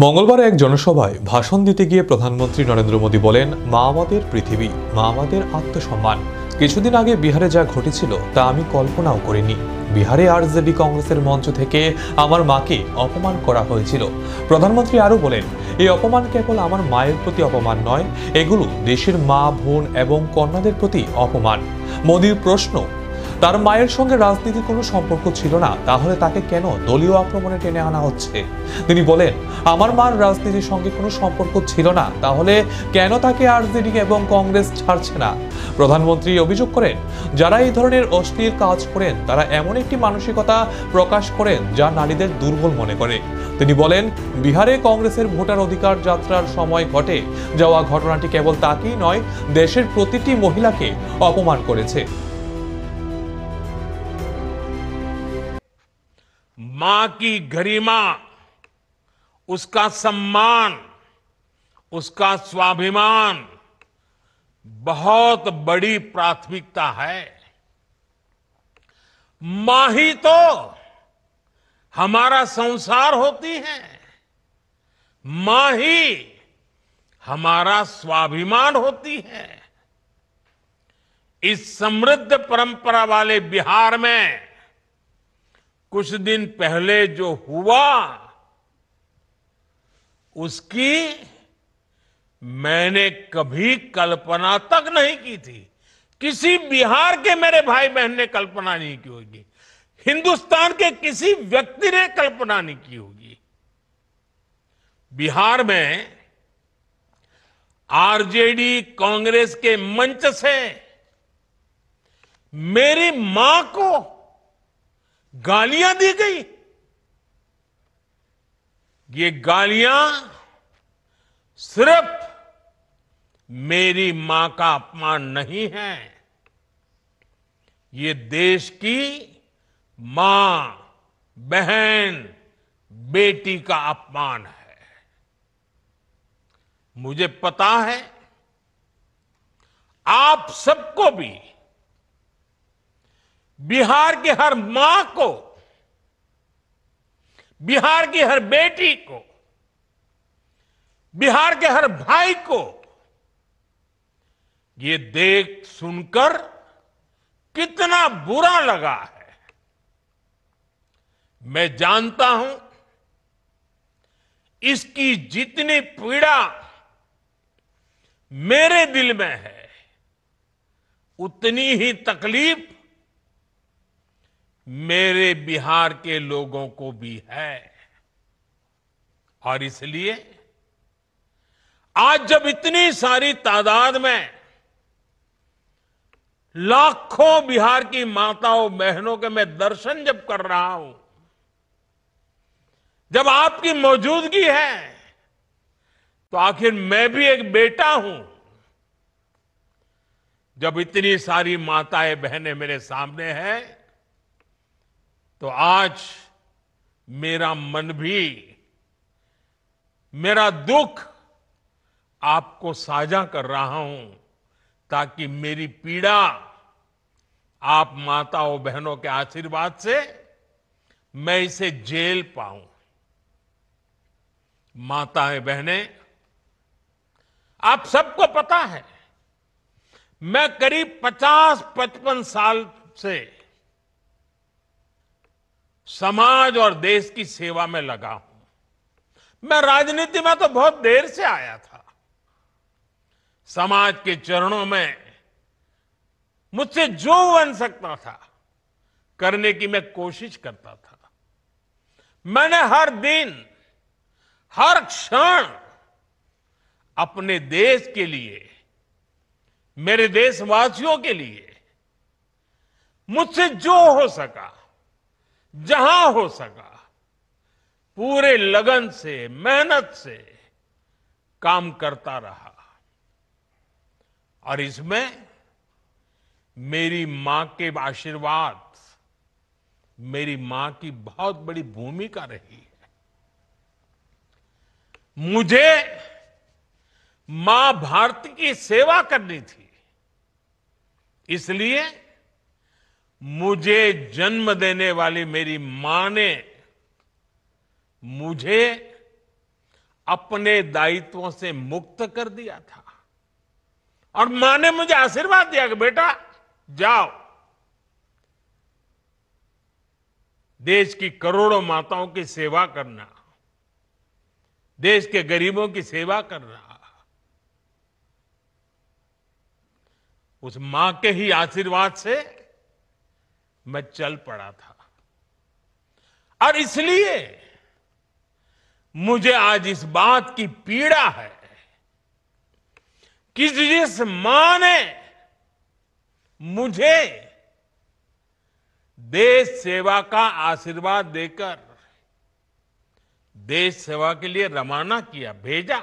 মঙ্গলবার এক জনসভায় ভাষণ দিতে গিয়ে প্রধানমন্ত্রী নরেন্দ্র মোদী বলেন, মা আমাদের পৃথিবী, মা আমাদের আত্মসম্মান। কিছুদিন আগে বিহারে যা ঘটেছিল তা আমি কল্পনাও করিনি। বিহারে আরজেডি কংগ্রেসের মঞ্চ থেকে আমার মাকে অপমান করা হয়েছিল। প্রধানমন্ত্রী আরও বলেন, এই অপমান কেবল আমার মায়ের প্রতি অপমান নয়, এগুলো দেশের মা, বোন এবং কন্যাদের প্রতি অপমান। মোদীর প্রশ্ন, তার মায়ের সঙ্গে রাজনীতির কোনো সম্পর্ক ছিল না, তাহলে তাকে কেন দলীয় আক্রমণে টেনে আনা হচ্ছে? তিনি বলেন, আমার মার রাজনীতির সঙ্গে কোনো সম্পর্ক ছিল না, তাহলে কেন তাকে আরজেডি এবং কংগ্রেস ছাড়ছে না? প্রধানমন্ত্রী অভিযোগ করেন, যারা এই ধরনের অশ্লীল কাজ করেন তারা এমন একটি মানসিকতা প্রকাশ করেন যা নারীদের দুর্বল মনে করে। তিনি বলেন, বিহারে কংগ্রেসের ভোটার অধিকার যাত্রার সময় ঘটে যাওয়া ঘটনাটি কেবল তাকেই নয়, দেশের প্রতিটি মহিলাকে অপমান করেছে। मां की गरिमा, उसका सम्मान, उसका स्वाभिमान बहुत बड़ी प्राथमिकता है। मां ही तो हमारा संसार होती है, मां ही हमारा स्वाभिमान होती है। इस समृद्ध परंपरा वाले बिहार में कुछ दिन पहले जो हुआ, उसकी मैंने कभी कल्पना तक नहीं की थी। किसी बिहार के मेरे भाई बहन ने कल्पना नहीं की होगी, हिंदुस्तान के किसी व्यक्ति ने कल्पना नहीं की होगी। बिहार में आरजेडी कांग्रेस के मंच से मेरी मां को गालियां दी गई। ये गालियां सिर्फ मेरी मां का अपमान नहीं है, ये देश की मां, बहन, बेटी का अपमान है। मुझे पता है आप सबको भी, बिहार की हर मां को, बिहार की हर बेटी को, बिहार के हर भाई को ये देख सुनकर कितना बुरा लगा है। मैं जानता हूं इसकी जितनी पीड़ा मेरे दिल में है, उतनी ही तकलीफ मेरे बिहार के लोगों को भी है। और इसलिए आज जब इतनी सारी तादाद में लाखों बिहार की माताओं बहनों के मैं दर्शन जब कर रहा हूं, जब आपकी मौजूदगी है, तो आखिर मैं भी एक बेटा हूं। जब इतनी सारी माताएं बहनें मेरे सामने हैं, तो आज मेरा मन भी, मेरा दुख आपको साझा कर रहा हूं, ताकि मेरी पीड़ा आप माताओं बहनों के आशीर्वाद से मैं इसे झेल पाऊं। माताएं बहनें, आप सबको पता है, मैं करीब 50-55 साल से समाज और देश की सेवा में लगा हूं। मैं राजनीति में तो बहुत देर से आया था। समाज के चरणों में मुझसे जो बन सकता था करने की मैं कोशिश करता था। मैंने हर दिन, हर क्षण अपने देश के लिए, मेरे देशवासियों के लिए मुझसे जो हो सका, जहां हो सका, पूरे लगन से, मेहनत से काम करता रहा। और इसमें मेरी मां के आशीर्वाद, मेरी मां की बहुत बड़ी भूमिका रही है। मुझे मां भारती की सेवा करनी थी, इसलिए मुझे जन्म देने वाली मेरी मां ने मुझे अपने दायित्वों से मुक्त कर दिया था। और मां ने मुझे आशीर्वाद दिया कि बेटा जाओ, देश की करोड़ों माताओं की सेवा करना, देश के गरीबों की सेवा करना। उस मां के ही आशीर्वाद से मैं चल पड़ा था। और इसलिए मुझे आज इस बात की पीड़ा है कि जिस मां ने मुझे देश सेवा का आशीर्वाद देकर देश सेवा के लिए रवाना किया, भेजा।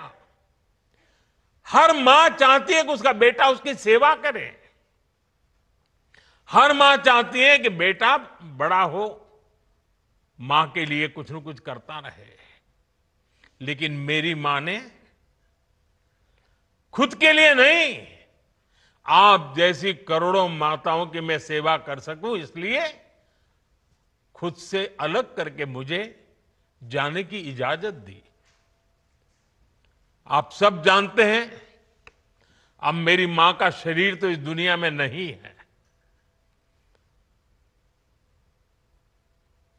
हर मां चाहती है कि उसका बेटा उसकी सेवा करे। हर मां चाहती है कि बेटा बड़ा हो, मां के लिए कुछ न कुछ करता रहे। लेकिन मेरी मां ने खुद के लिए नहीं, आप जैसी करोड़ों माताओं की मैं सेवा कर सकूं, इसलिए खुद से अलग करके मुझे जाने की इजाजत दी। आप सब जानते हैं, अब मेरी मां का शरीर तो इस दुनिया में नहीं है।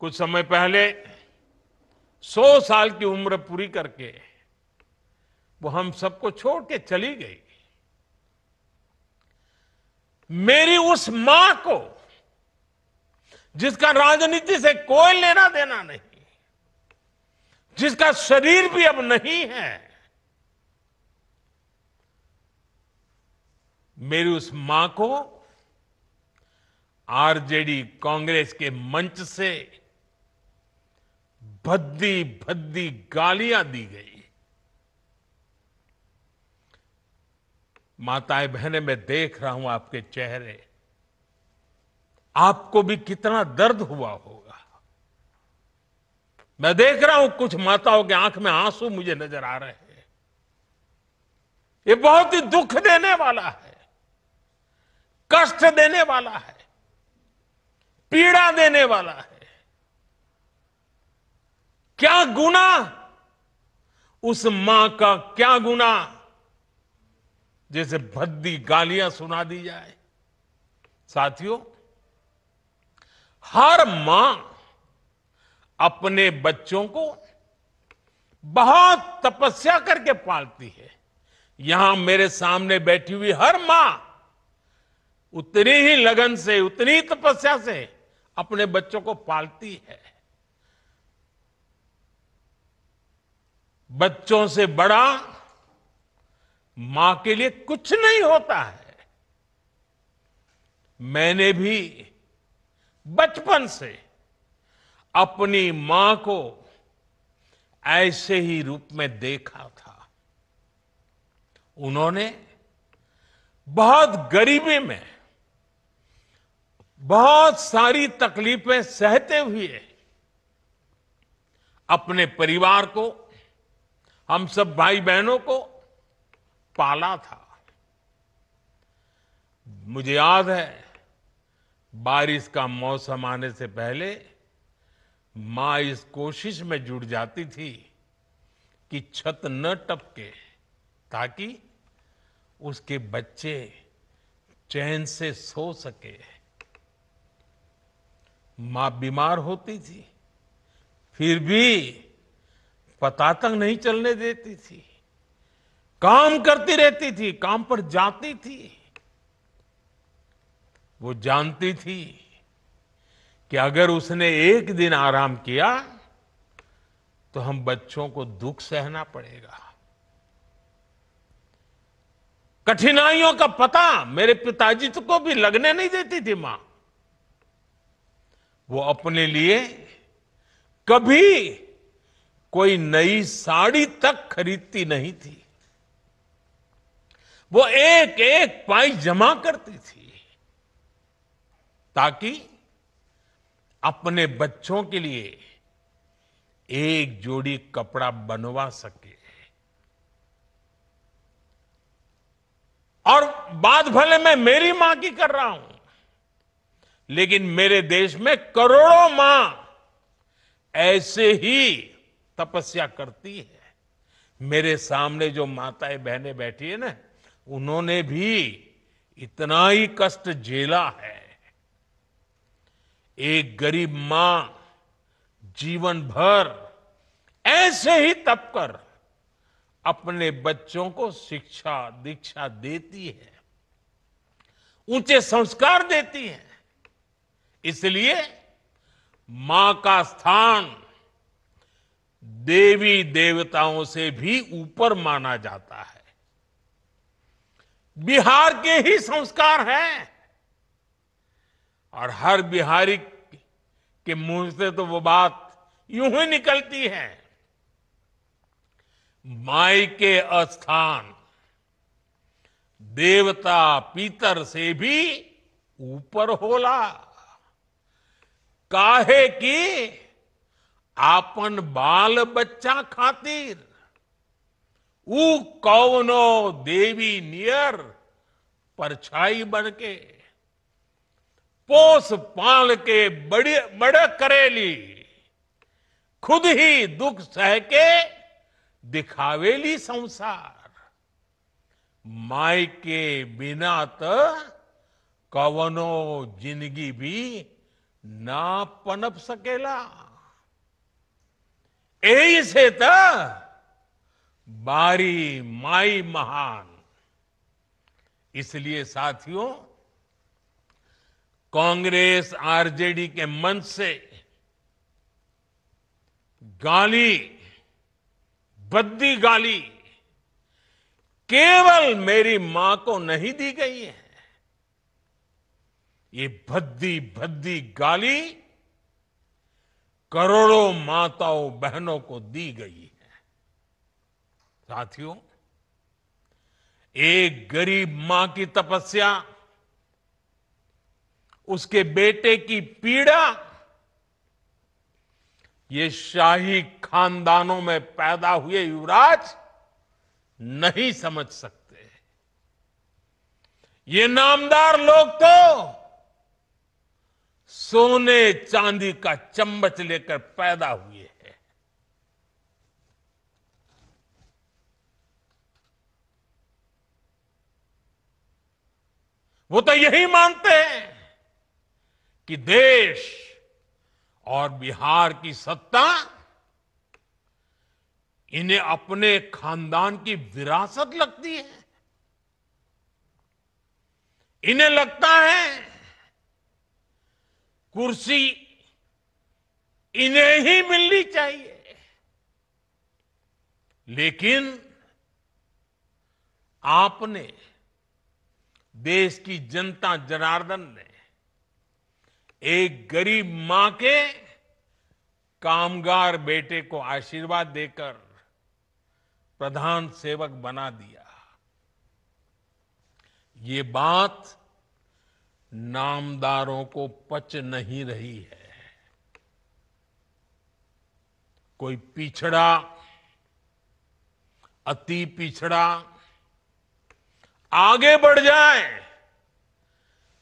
कुछ समय पहले 100 साल की उम्र पूरी करके वो हम सबको छोड़ के चली गई। मेरी उस मां को, जिसका राजनीति से कोई लेना देना नहीं, जिसका शरीर भी अब नहीं है, मेरी उस मां को आरजेडी कांग्रेस के मंच से भद्दी भद्दी गालियां दी गई। माताएं बहनें, मैं देख रहा हूं आपके चेहरे, आपको भी कितना दर्द हुआ होगा। मैं देख रहा हूं कुछ माताओं के आंख में आंसू मुझे नजर आ रहे हैं। ये बहुत ही दुख देने वाला है, कष्ट देने वाला है, पीड़ा देने वाला है। क्या गुनाह, उस मां का क्या गुनाह जैसे भद्दी गालियां सुना दी जाए। साथियों, हर मां अपने बच्चों को बहुत तपस्या करके पालती है। यहां मेरे सामने बैठी हुई हर मां उतनी ही लगन से, उतनी ही तपस्या से अपने बच्चों को पालती है। बच्चों से बड़ा मां के लिए कुछ नहीं होता है। मैंने भी बचपन से अपनी मां को ऐसे ही रूप में देखा था। उन्होंने बहुत गरीबी में बहुत सारी तकलीफें सहते हुए अपने परिवार को, हम सब भाई बहनों को पाला था। मुझे याद है, बारिश का मौसम आने से पहले मां इस कोशिश में जुट जाती थी कि छत न टपके, ताकि उसके बच्चे चैन से सो सके। मां बीमार होती थी, फिर भी पता तक नहीं चलने देती थी, काम करती रहती थी, काम पर जाती थी। वो जानती थी कि अगर उसने एक दिन आराम किया तो हम बच्चों को दुख सहना पड़ेगा। कठिनाइयों का पता मेरे पिताजी को भी लगने नहीं देती थी मां। वो अपने लिए कभी कोई नई साड़ी तक खरीदती नहीं थी। वो एक एक पाई जमा करती थी ताकि अपने बच्चों के लिए एक जोड़ी कपड़ा बनवा सके। और बात भले मैं मेरी मां की कर रहा हूं, लेकिन मेरे देश में करोड़ों मां ऐसे ही तपस्या करती है, मेरे सामने जो माताएं बहनें बैठी है ना, उन्होंने भी इतना ही कष्ट झेला है। एक गरीब मां जीवन भर ऐसे ही तप कर अपने बच्चों को शिक्षा दीक्षा देती है, ऊंचे संस्कार देती है। इसलिए मां का स्थान देवी देवताओं से भी ऊपर माना जाता है। बिहार के ही संस्कार हैं और हर बिहारी के मुंह से तो वो बात यूं ही निकलती है, माई के अस्थान देवता पितर से भी ऊपर होला। काहे की आपन बाल बच्चा खातिर ऊ कौनो देवी नियर परछाई बनके पोस पाल के बड़े करेली, खुद ही दुख सह के दिखावेली संसार। माई के बिना तो कवनो जिंदगी भी ना पनप सकेला। यही से तो बारी माई महान। इसलिए साथियों, कांग्रेस आरजेडी के मंच से गाली, भद्दी गाली केवल मेरी मां को नहीं दी गई है, ये भद्दी भद्दी गाली करोड़ों माताओं बहनों को दी गई है। साथियों, एक गरीब मां की तपस्या, उसके बेटे की पीड़ा, ये शाही खानदानों में पैदा हुए युवराज नहीं समझ सकते। ये नामदार लोग तो सोने चांदी का चम्मच लेकर पैदा हुए हैं। वो तो यही मानते हैं कि देश और बिहार की सत्ता इन्हें अपने खानदान की विरासत लगती है। इन्हें लगता है कुर्सी इन्हें ही मिलनी चाहिए। लेकिन आपने, देश की जनता जनार्दन ने एक गरीब मां के कामगार बेटे को आशीर्वाद देकर प्रधान सेवक बना दिया। ये बात नामदारों को पच नहीं रही है। कोई पिछड़ा, अति पिछड़ा आगे बढ़ जाए,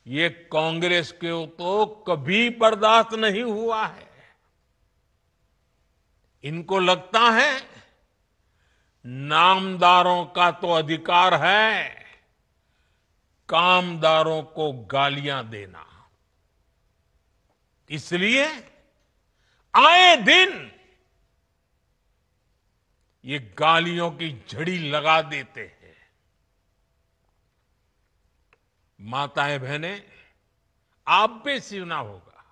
ये कांग्रेस को तो कभी बर्दाश्त नहीं हुआ है। इनको लगता है नामदारों का तो अधिकार है कामदारों को गालियां देना। इसलिए आए दिन ये गालियों की झड़ी लगा देते हैं। माताएं बहनें, आप भी सुना होगा,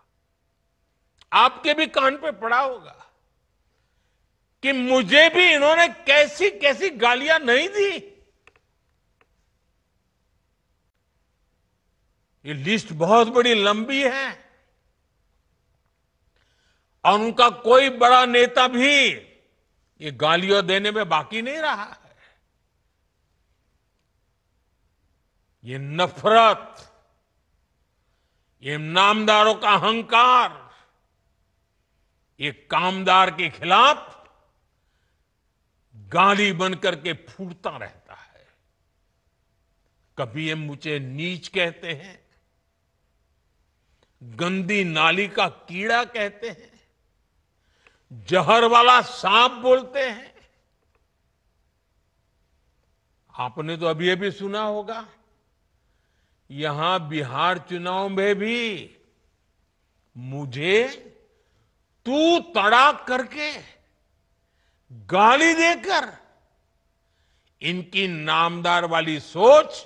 आपके भी कान पे पड़ा होगा कि मुझे भी इन्होंने कैसी कैसी गालियां नहीं दी। ये लिस्ट बहुत बड़ी लंबी है और उनका कोई बड़ा नेता भी ये गालियां देने में बाकी नहीं रहा है। ये नफरत, ये नामदारों का अहंकार, ये कामदार के खिलाफ गाली बनकर के फूटता रहता है। कभी ये मुझे नीच कहते हैं, गंदी नाली का कीड़ा कहते हैं, जहर वाला सांप बोलते हैं। आपने तो अभी अभी सुना होगा, यहां बिहार चुनाव में भी मुझे तू तड़ाक करके गाली देकर इनकी नामदार वाली सोच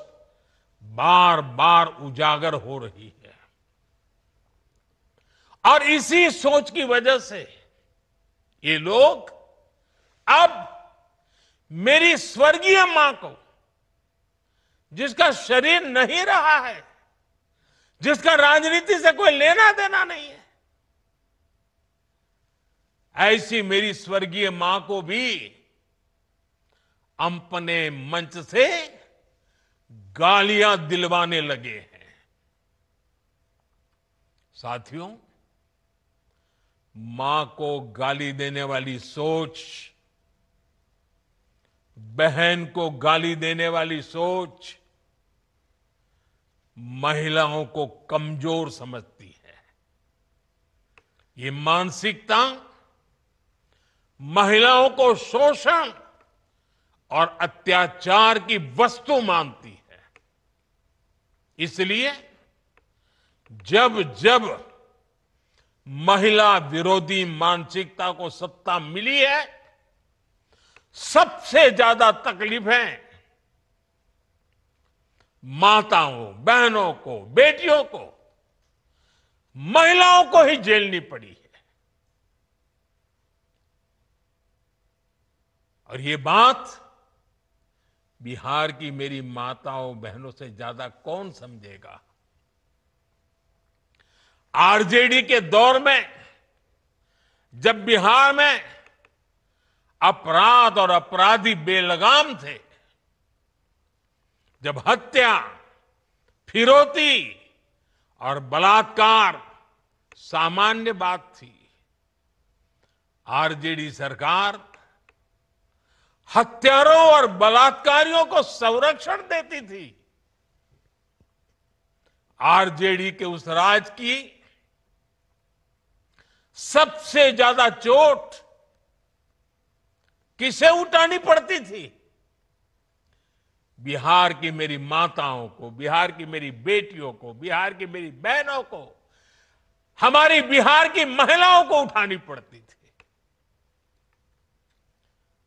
बार बार उजागर हो रही है। और इसी सोच की वजह से ये लोग अब मेरी स्वर्गीय मां को, जिसका शरीर नहीं रहा है, जिसका राजनीति से कोई लेना देना नहीं है, ऐसी मेरी स्वर्गीय मां को भी अपने मंच से गालियां दिलवाने लगे हैं। साथियों, मां को गाली देने वाली सोच, बहन को गाली देने वाली सोच महिलाओं को कमजोर समझती है। ये मानसिकता महिलाओं को शोषण और अत्याचार की वस्तु मानती है। इसलिए जब जब महिला विरोधी मानसिकता को सत्ता मिली है, सबसे ज्यादा तकलीफें माताओं, बहनों को, बेटियों को, महिलाओं को ही झेलनी पड़ी है। और ये बात बिहार की मेरी माताओं, बहनों से ज्यादा कौन समझेगा। आरजेडी के दौर में जब बिहार में अपराध और अपराधी बेलगाम थे, जब हत्या, फिरौती और बलात्कार सामान्य बात थी, आरजेडी सरकार हत्यारों और बलात्कारियों को संरक्षण देती थी। आरजेडी के उस राज की सबसे ज्यादा चोट किसे उठानी पड़ती थी? बिहार की मेरी माताओं को, बिहार की मेरी बेटियों को, बिहार की मेरी बहनों को, हमारी बिहार की महिलाओं को उठानी पड़ती थी।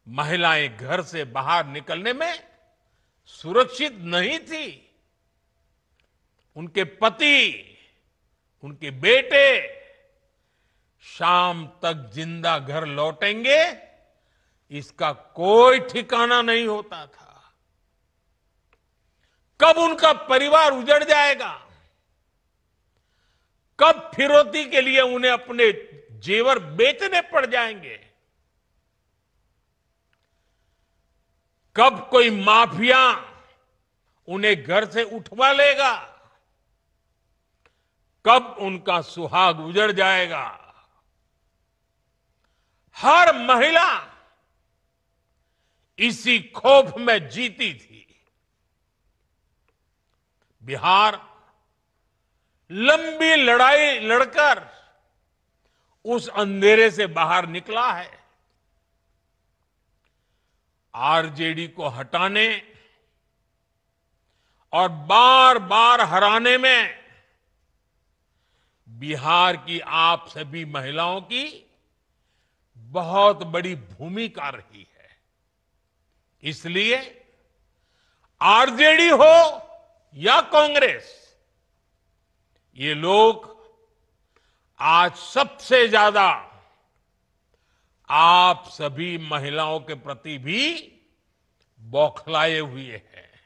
महिलाएं घर से बाहर निकलने में सुरक्षित नहीं थी। उनके पति, उनके बेटे शाम तक जिंदा घर लौटेंगे, इसका कोई ठिकाना नहीं होता था। कब उनका परिवार उजड़ जाएगा, कब फिरौती के लिए उन्हें अपने जेवर बेचने पड़ जाएंगे, कब कोई माफिया उन्हें घर से उठवा लेगा, कब उनका सुहाग उजड़ जाएगा। हर महिला इसी खौफ में जीती थी। बिहार लंबी लड़ाई लड़कर उस अंधेरे से बाहर निकला है। आरजेडी को हटाने और बार बार हराने में बिहार की आप सभी महिलाओं की बहुत बड़ी भूमिका रही है। इसलिए आरजेडी हो या कांग्रेस, ये लोग आज सबसे ज्यादा आप सभी महिलाओं के प्रति भी बौखलाए हुए हैं।